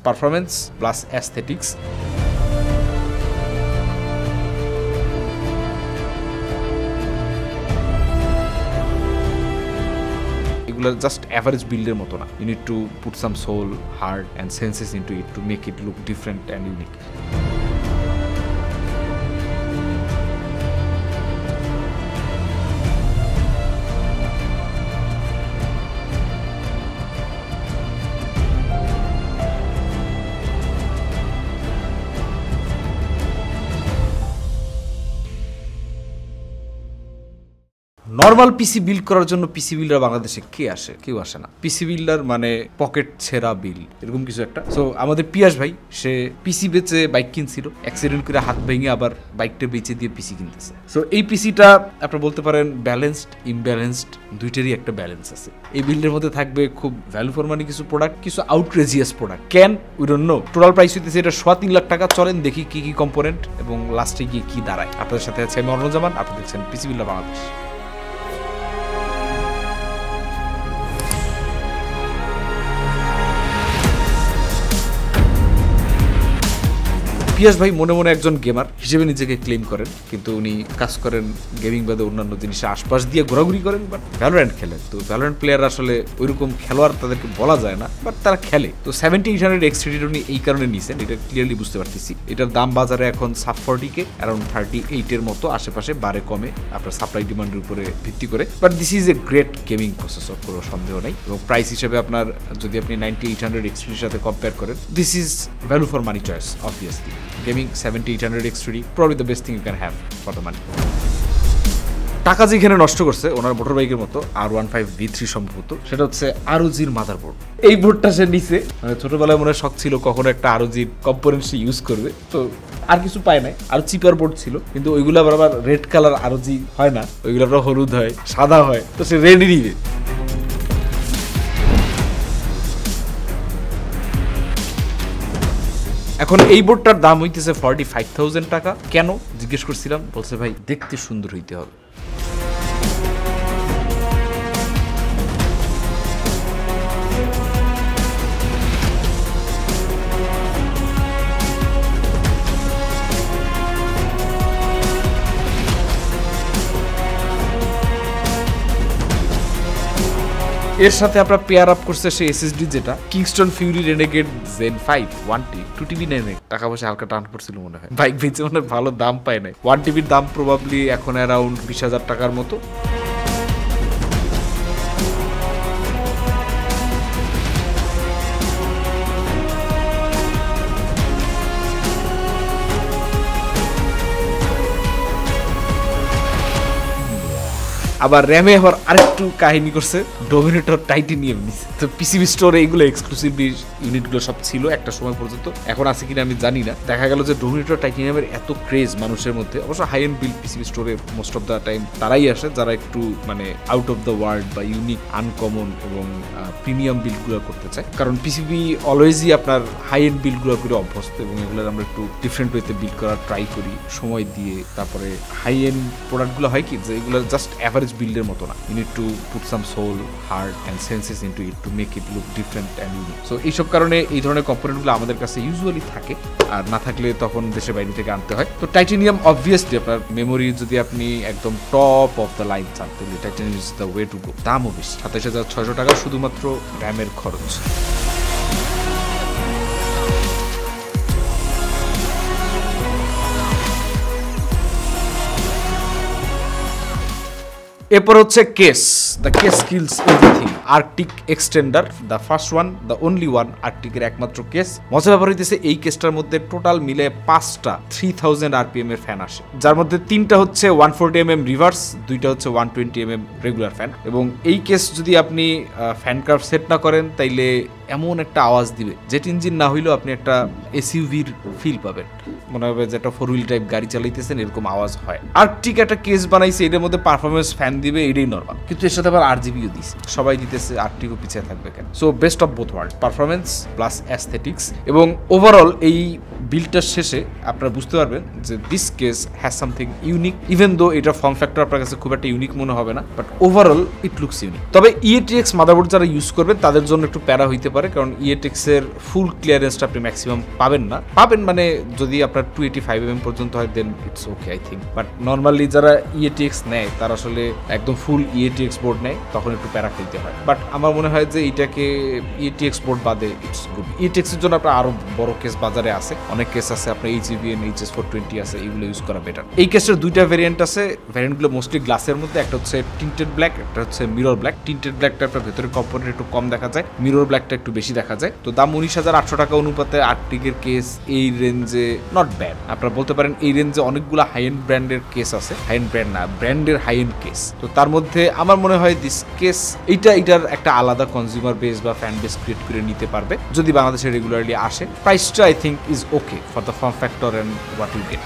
Performance plus aesthetics. এগুলো just average বিল্ডের মতো না, you need to put some soul, heart and senses into it to make it look different and unique. Normal PC build করার জন্য পিসি builder বাংলাদেশে কে আসে? কেউ আসে না। পিসি বিল্ডার মানে পকেট ছেঁড়া বিল, এরকম কিছু একটা। সো আমাদের পিয়াস ভাই, সে পিসি বেচে বাইক কিনছিল, অ্যাক্সিডেন্ট করে হাত ভেঙে আবার বাইকটা বেচে দিয়ে পিসি কিনতেছে। সো এই পিসিটা আপনারা বলতে পারেন ব্যালেন্সড, ইমব্যালেন্সড, দুইটারই একটা ব্যালেন্স আছে। এই বিল্ডের মধ্যে থাকবে খুব ভ্যালু ফর মানি কিছু প্রোডাক্ট, কিছু outrageous product. Can we don't know. Total price হইতেছে এটা 3.5 লাখ টাকা। চলেন দেখি কি কি কম্পোনেন্ট এবং লাস্টে গিয়ে কি দাঁড়ায়। আপনাদের সাথে আছে আমি অর্ণজামান, আপনি দেখছেন পিসি বিল্ডার বাংলাদেশ। পিয়াস ভাই মনে মনে একজন গেমার হিসেবে নিজেকে ক্লেম করেন, কিন্তু উনি কাজ করেন গেমিং বাদে অন্যান্য জিনিসে আশপাশ দিয়ে ঘোরাঘুরি করেন, বাট ভ্যালোরেন্ট খেলেন। তো ভ্যালোরেন্ট প্লেয়ার আসলে ওইরকম খেলোয়াড় তাদেরকে বলা যায় না, বাট তারা খেলে। তো 7800 Xtender উনি এই কারণে নিয়েছেন, এটা ক্লিয়ারলি বুঝতে পারতেছি। এটার দাম বাজারে এখন সাব 40K, অ্যারাউন্ড 38 এর মতো আশেপাশে, বারে কমে আপনার সাপ্লাই ডিমান্ডের উপরে ভিত্তি করে। But this is a great gaming processor, কোনো সন্দেহ নেই। এবং প্রাইস হিসেবে আপনার যদি আপনি 9800 Xtender সাথে কম্পেয়ার করেন, this is value for money choice obviously. Gaming 7800 Xtender probably the best thing you can have for the money. টাকা যেখানে নষ্ট করছে ওনার মোটর বাইকের মতো R15V3 সম্ভবত, সেটা হচ্ছে ROG'র মাদারবোর্ড। এই বোর্ডটা সে নিচে, মানে ছোটবেলায় মনে শখ ছিল কখনো একটা ROG'র কম্পোনেন্ট সে ইউজ করবে। তো আর কিছু পায় নাই, আর চিপার বোর্ড ছিল, কিন্তু ওইগুলো আবার রেড কালার ROG হয় না, ওইগুলো আবার হলুদ হয়, সাদা হয়, তো সে রেডই নিবে। এখন এই বোর্ডটার দাম হইতেছে 45,000 টাকা। কেন জিজ্ঞেস করছিলাম, বলছে ভাই দেখতে সুন্দর হইতে হবে। এর সাথে আপনার পেয়ার আপ করছে সে এসএসডি, যেটা Kingston Fury Renegade Gen 5 1T 2TB নেয়। টাকা পয়সা হালকা টান পড়ছিল মনে হয়, বাইক বেচে মনে ভালো দাম পায় নাই। 1TBর দাম প্রবাবলি এখন অ্যারাউন্ড 20,000 টাকার মতো। আবার র্যামে আবার আরেকটু কাহিনী করছে, ডোমিনেটর টাইটেনিয়াম নিছে। তো পিসিবি স্টোরে এইগুলো এক্সক্লুসিভ ইউনিটগুলো সব ছিল একটা সময় পর্যন্ত, এখন আছে কিনা আমি জানি না। দেখা গেল যে ডোমিনেটর টাইটেনিয়ামের এত ক্রেজ মানুষের মধ্যে, অবশ্য হাই এন্ড বিল্ড পিসিবি স্টোরে মোস্ট অফ দ্য টাইম তারাই আসে যারা একটু মানে আউট অফ দ্য ওয়ার্ল্ড বা ইউনিক, আনকমন এবং প্রিমিয়াম বিল্ডগুলো করতে চায়। কারণ পিসিবি অলওয়েজই আপনার হাই এন্ড বিল্ডগুলো করে অভ্যস্ত, এবং এগুলো আমরা একটু ডিফারেন্ট ওয়েতে বিল্ড করার ট্রাই করি সময় দিয়ে। তারপরে হাই এন্ড প্রোডাক্টগুলো হয় কি যে এগুলো জাস্ট অ্যাভারেজ বিল্ডের মতো না, you need to put some soul, heart and senses into it to make it look different and unique. So এইসব কারণে এই ধরনের কম্পোনেন্টগুলো আমাদের কাছে ইউজুয়ালি থাকে, আর না থাকলে তখন দেশের বাইরে থেকে আনতে হয়। তো টাইটেনিয়াম অবভিয়াসলি আপনার মেমোরি যদি আপনি একদম টপ অফ দ্য লাইন চান, তাহলে titanium is the way to go. দামও বেশি, 27,600 টাকা শুধুমাত্র র্যামের খরচ। এরপর হচ্ছে case. The case kills everything. Arctic extender, the first one, the only one, আর্কটিকের একমাত্র কেস। মজার ব্যাপার হইতেছে এই কেসটার মধ্যে টোটাল মিলে 5টা 3000 RPM এর ফ্যান আসে, যার মধ্যে 3টা হচ্ছে 140mm রিভার্স, 2টা হচ্ছে 120mm রেগুলার ফ্যান। এবং এই কেস যদি আপনি ফ্যান কার্ভ সেট না করেন, তাইলে এমন একটা আওয়াজ দিবে, জেট ইঞ্জিন না হইলেও আপনি একটা এসইউভির ফিল পাবেন, মনে হবে যে একটা 4 হুইল টাইপ গাড়ি চালাইতেছেন, এরকম আওয়াজ হয়। আর্কটিক একটা কেস বানাইছে, এটার মধ্যে পারফরমেন্স ফ্যান দিবে, এটাই নর্মাল। কিন্তু এর সাথে আবার RGBও দিছে, সবাই দিতেছে, RTX পিছিয়ে থাকবে কেন? So best of both world, performance plus aesthetics. এবং ওভারঅল এই বিল্ডটার শেষে আপনারা বুঝতে পারবেন যে this case has something unique, even though এটা ফর্ম ফ্যাক্টর আপনার কাছে খুব একটা ইউনিক মনে হবে না, but overall it looks unique. তবে EATX মাদারবোর্ড যারা ইউজ করবেন তাদের জন্য একটু প্যারা হইতে পারে, কারণ EATX এর ফুল ক্লিয়ারেন্সটা আপনি ম্যাক্সিমাম পাবেন না। পাবেন মানে যদি আপনার 285mm পর্যন্ত হয় then it's okay I think, but normally যারা EATX নেয় তারা আসলে একদম ফুল EATX বোর্ড নেয়, তখন একটু প্যারা খেলতে হয়। বাট আমার মনে হয় যে এইটাকে EATX বোর্ড বাদে ইটস গুড। EATX এর জন্য আপনার আরো বড় কেস বাজারে আছে, অনেক কেস আছে, আপনার HGVN HS420 আছে, এগুলো ইউজ করা বেটার। এই কেসের দুইটা ভেরিয়েন্ট আছে, ভেরিয়েন্টগুলো মোস্টলি গ্লাসের মধ্যে, একটা হচ্ছে টিন্টেড ব্ল্যাক, একটা হচ্ছে মিরর ব্ল্যাক। টিন্টেড ব্ল্যাকটা আপনার ভেতরে কম্পোনেন্ট একটু কম দেখা যায়, মিরর ব্ল্যাকটা একটু বেশি দেখা যায়। তো দাম 19,800 টাকা অনুপাতে 8 এর কেস এই রেঞ্জে নট ব্যাড। আপনারা বলতে পারেন এই রেঞ্জে অনেকগুলো হাই এন্ড ব্র্যান্ডের কেস আছে, হাই এন্ড ব্র্যান্ড না, ব্র্যান্ডের হাই এন্ড কেস। তো তার মধ্যে আমার মনে হয় দিস কেস এটার একটা আলাদা কনজিউমার বেস বা ফ্যান বেস ক্রিয়েট করে নিতে পারবে যদি বাংলাদেশে রেগুলারলি আসে। প্রাইসটা I think is okay for the form factor and what you get.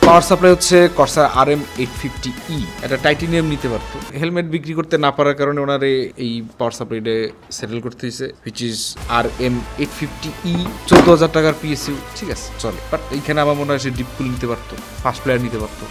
Power supply হচ্ছে Corsair RM850E, এটা টাইটানিয়াম নিতে পারতো, হেলমেট বিক্রি করতে না পারার কারণে ওনারে এই পাওয়ার সাপ্লাইটা সেটেল করতে হয়েছে, হুইচ ইজ RM850E, 14,000 টাকার PSU। ঠিক আছে, চলে, বাট এইখানে আমার মনে হয় সে ডিপ কুল নিতে পারতো, ফার্স্ট প্লেয়ার নিতে পারতো।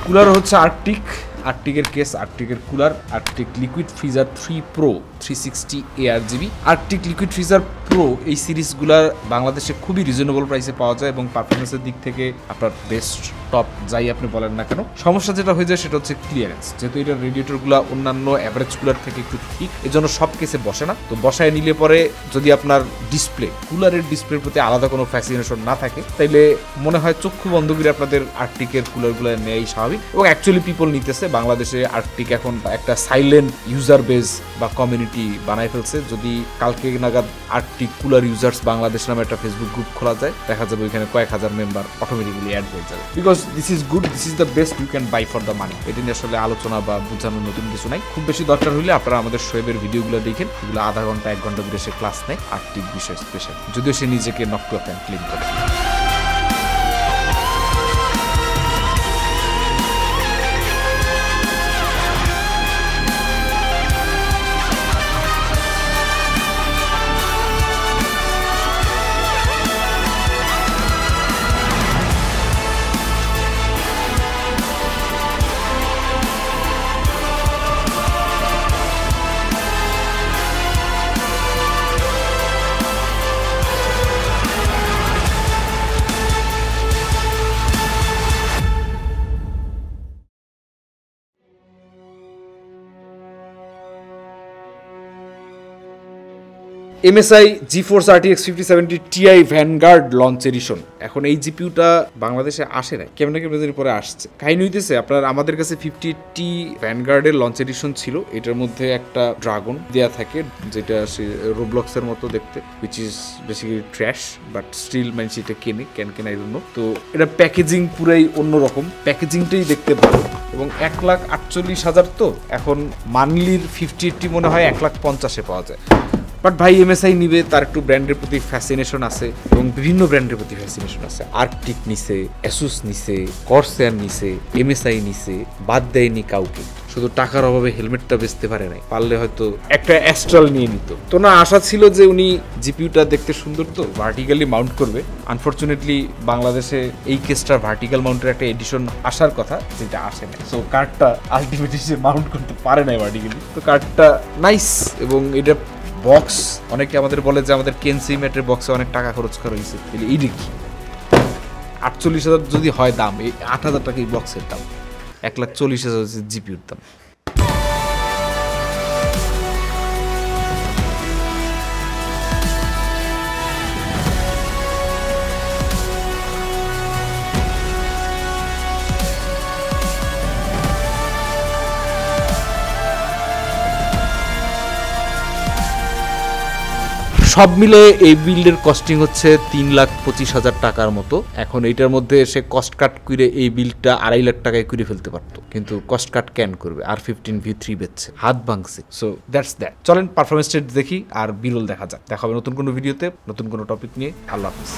কুলার হচ্ছে আর্টিক এর কেস, আর্টিক এর cooler, Arctic liquid freezer 3 Pro 360 ARGB। Arctic liquid freezer pro এই সিরিজগুলার বাংলাদেশে খুবই রিজনেবল প্রাইসে পাওয়া যায় এবং পারফরমেন্সের দিক থেকে আপনার বেস্ট টপ যাই আপনি বলেন না কেন। সমস্যা যেটা হয়ে যায় সেটা হচ্ছে ক্লিয়ারেন্স, যেহেতু এটার রেডিয়েটরগুলো অন্যান্য অ্যাভারেজ কুলার থেকে একটু ঠিক, এজন্য সব কেসে বসে না। তো বসায় নিলে পরে যদি আপনার ডিসপ্লে কুলারের ডিসপ্লের প্রতি আলাদা কোনো ফ্যাসিনেশন না থাকে তাইলে মনে হয় চক্ষু বন্ধ করে আপনাদের আর্টিকের কুলারগুলো নেয়াই স্বাভাবিক। এবং অ্যাকচুয়ালি পিপল নিতেছে, বাংলাদেশে আর্টিক এখন একটা সাইলেন্ট ইউজার বেস বা কমিউনিটি বানাই ফেলছে। যদি কালকে নাগাদ আর্টিক কুলার ইউজার্স বাংলাদেশ নামে একটা ফেসবুক গ্রুপ খোলা যায়, দেখা যাবে ওইখানে কয়েক হাজার মেম্বার অটোমেটিক্যালি অ্যাড হয়ে যাবে। Because this is good, this is the best you can buy for the money. এটা নিয়ে আসলে আলোচনা বা বোঝানোর নতুন কিছু নাই। খুব বেশি দরকার হলে আপনারা আমাদের শোয়েবের ভিডিওগুলো দেখেন, এগুলো আধা ঘন্টা 1 ঘন্টা ধরে সে ক্লাস নেয় আর্টিক বিষয় স্পেশাল, যদিও সে নিজেকে নক টু আ ফ্যান ক্লেম করে। MSI GeForce RTX 5070 Ti VANGUARD launch edition. এখন এই জিপিউটা বাংলাদেশে আসে না, কেমন কেমন পরে আসছে। কাহিনী হইতেছে আপনার আমাদের কাছে 50T VANGUARD এর লঞ্চ এডিশন ছিল, এটার মধ্যে একটা ড্রাগন দেয়া থাকে যেটা রোবলক্স এর মতো দেখতে, which is basically trash, but still মানুষ এটা কেন আই ডোন্ট নো। তো এটা প্যাকেজিং পুরাই অন্যরকম, প্যাকেজিংটাই দেখতে ভালো এবং 1,48,000 তো এখন মানলির 5080 মনে হয় 1,50,000 পাওয়া যায়। বাট ভাই MSI নিবে, তার একটু ব্র্যান্ডের প্রতি ফ্যাসিনেশন আছে এবং বিভিন্ন ব্র্যান্ডের প্রতি ফ্যাসিনেশন আছে। আর্কটিক নিছে, ASUS নিছে, Corsair নিছে, MSI নিছে, বাদ দেয়নি কাউকে। শুধু টাকার অভাবে হেলমেটটা বেচতে পারে নাই, পারলে হয়তো একটা অ্যাস্ট্রাল নিয়ে নিত। তো না, আশা ছিল যে উনি জিপিউটা দেখতে সুন্দর তো ভার্টিক্যালি মাউন্ট করবে। আনফরচুনেটলি বাংলাদেশে এই কেসটা ভার্টিক্যাল মাউন্টের একটা এডিশন আসার কথা, যেটা আসে না। সো কার্ডটা আলটিমেটলি সে মাউন্ট করতে পারে নাই ভার্টিক্যালি। তো কার্ডটা নাইস এবং এটা বক্স, অনেকে আমাদের বলে যে আমাদের কেনসি ম্যাটের বক্সে অনেক টাকা খরচ করা হয়েছে, এই দেখি 48,000 যদি হয় দাম, এই 8,000 টাকা এই বক্সের দাম। 1,40,000 হচ্ছে জিপিউর দাম। সব মিলে এই বিল্ডের কস্টিং হচ্ছে 3,25,000 টাকার মতো। এখন এইটার মধ্যে সে কস্ট কাট করে এই বিল্ডটা 2.5 লাখ টাকায় করে ফেলতে পারতো, কিন্তু কস্ট কাট ক্যান করবে। R15V3 বেচছে, হাত ভাঙছে। So that's that. চলেন পারফরমেন্স টেস্ট দেখি আর বিরল দেখা যাক। দেখা হবে নতুন কোনো ভিডিওতে নতুন কোনো টপিক নিয়ে। আল্লাহ হাফিজ।